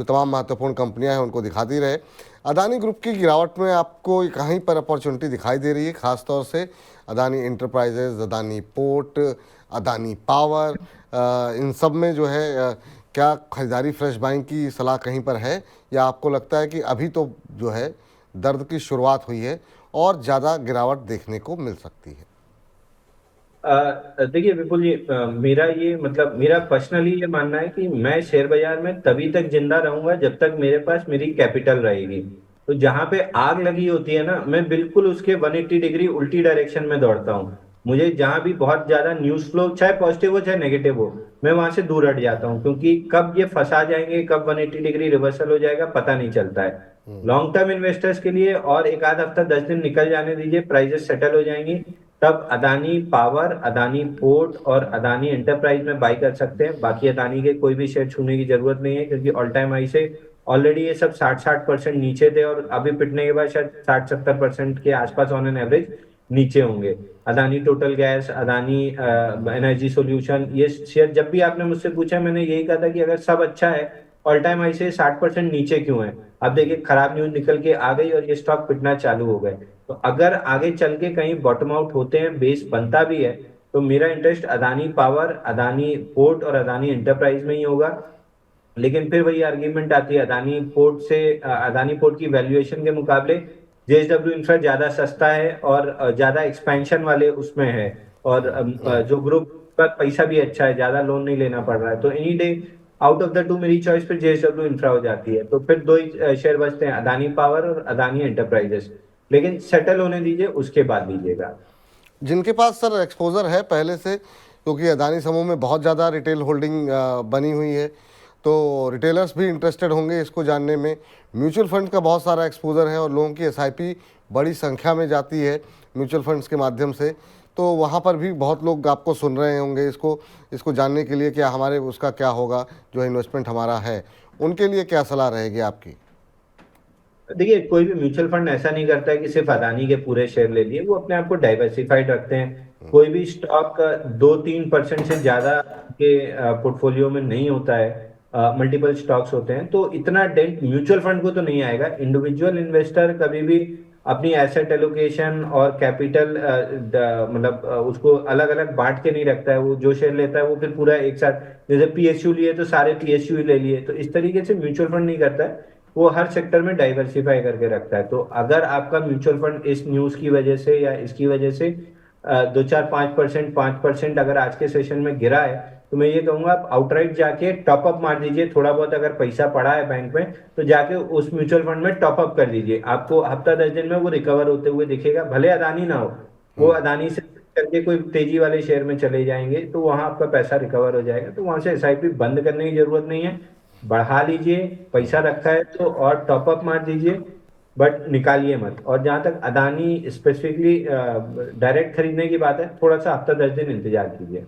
जो तमाम महत्वपूर्ण कंपनियां हैं उनको दिखाती रहे। अदानी ग्रुप की गिरावट में आपको कहीं पर अपॉर्चुनिटी दिखाई दे रही है, खासतौर से Adani Enterprises, Adani Port, Adani Power, इन सब में जो है क्या खरीदारी फ्रेश बाइंग की सलाह कहीं पर है, या आपको लगता है कि अभी तो जो है दर्द की शुरुआत हुई है और ज़्यादा गिरावट देखने को मिल सकती है? देखिए विपुल जी, मेरा पर्सनली ये मानना है कि मैं शेयर बाजार में तभी तक जिंदा रहूंगा जब तक मेरे पास मेरी कैपिटल रहेगी। तो जहां पे आग लगी होती है ना, मैं बिल्कुल उसके 180 डिग्री उल्टी डायरेक्शन में दौड़ता हूँ। मुझे जहां भी बहुत ज्यादा न्यूज फ्लो, चाहे पॉजिटिव हो चाहे नेगेटिव हो, मैं वहां से दूर हट जाता हूँ, क्योंकि कब ये फंसा जाएंगे, कब 180 डिग्री रिवर्सल हो जाएगा पता नहीं चलता है। लॉन्ग टर्म इन्वेस्टर्स के लिए और एक आध हफ्ता 10 दिन निकल जाने दीजिए, प्राइजेस सेटल हो जाएंगी। तब अदानी पावर, अदानी पोर्ट और अदानी एंटरप्राइज में बाई कर सकते हैं। बाकी अदानी के कोई भी शेयर छूने की जरूरत नहीं है, क्योंकि ऑल टाइम हाई से ऑलरेडी ये सब 60-60% नीचे थे, और अभी पिटने के बाद शायद 60-70% के आसपास ऑन एन एवरेज नीचे होंगे। Adani total gas, Adani energy solution, ये शेयर जब भी आपने मुझसे पूछा मैंने यही कहा था कि अगर सब अच्छा है, ऑल टाइम हाई से 60% नीचे क्यों है। अब देखिए खराब न्यूज निकल के आ गई और ये स्टॉक पिटना चालू हो गए। तो अगर आगे चल के कहीं बॉटम आउट होते हैं, बेस बनता भी है, तो मेरा interest Adani power, Adani port और अदानी एंटरप्राइज में ही होगा। लेकिन फिर वही आर्ग्यूमेंट आती है, अदानी पोर्ट की वैल्यूएशन के मुकाबले जेएसडब्ल्यू इंफ्रा ज्यादा सस्ता है और ज्यादा एक्सपेंशन वाले उसमें है। और जो ग्रुप का पैसा भी अच्छा है, ज्यादा लोन नहीं लेना पड़ रहा है, तो any day out of the two मेरी चॉइस फिर जेएसडब्ल्यू इंफ्रा हो जाती है। तो फिर दो ही शेयर बचते हैं, अदानी पावर और अदानी एंटरप्राइजेस। लेकिन सेटल होने दीजिए, उसके बाद लीजिएगा। जिनके पास सर एक्सपोजर है पहले से, क्योंकि अदानी समूह में बहुत ज़्यादा रिटेल होल्डिंग बनी हुई है, तो रिटेलर्स भी इंटरेस्टेड होंगे इसको जानने में। म्यूचुअल फंड का बहुत सारा एक्सपोजर है और लोगों की एसआईपी बड़ी संख्या में जाती है म्यूचुअल फंड्स के माध्यम से, तो वहाँ पर भी बहुत लोग आपको सुन रहे होंगे इसको इसको जानने के लिए कि हमारे उसका क्या होगा, जो इन्वेस्टमेंट हमारा है उनके लिए क्या सलाह रहेगी आपकी? देखिए कोई भी म्यूचुअल फंड ऐसा नहीं करता है कि सिर्फ अदानी के पूरे शेयर ले लिए, वो अपने आप को डाइवर्सिफाइड रखते हैं। कोई भी स्टॉक 2-3% से ज्यादा के पोर्टफोलियो में नहीं होता है, मल्टीपल स्टॉक्स होते हैं, तो इतना डेंट म्यूचुअल फंड को तो नहीं आएगा। इंडिविजुअल इन्वेस्टर कभी भी अपनी एसेट एलोकेशन और कैपिटल उसको अलग अलग बांट के नहीं रखता है। वो जो शेयर लेता है वो फिर पूरा एक साथ, जैसे पीएसयू लिए तो सारे पीएसयू ही ले लिए, तो इस तरीके से म्यूचुअल फंड नहीं करता है। वो हर सेक्टर में डाइवर्सिफाई करके रखता है। तो अगर आपका म्यूचुअल फंड इस न्यूज की वजह से या इसकी वजह से 2-4-5%, 5% अगर आज के सेशन में गिरा है, तो मैं ये कहूंगा आप आउटराइट जाके टॉप अप मार दीजिए। थोड़ा बहुत अगर पैसा पड़ा है बैंक में, तो जाके उस म्यूचुअल फंड में टॉप अप कर दीजिए। आपको हफ्ता 10 दिन में वो रिकवर होते हुए दिखेगा, भले अदानी ना हो, वो अदानी से करके कोई तेजी वाले शेयर में चले जाएंगे, तो वहां आपका पैसा रिकवर हो जाएगा। तो वहां से एसआईपी बंद करने की जरूरत नहीं है, बढ़ा लीजिए। पैसा रखा है तो और टॉप अप मार दीजिए, बट निकालिए मत। और जहां तक अदानी स्पेसिफिकली डायरेक्ट खरीदने की बात है, थोड़ा सा हफ्ता 10 दिन इंतजार कीजिए।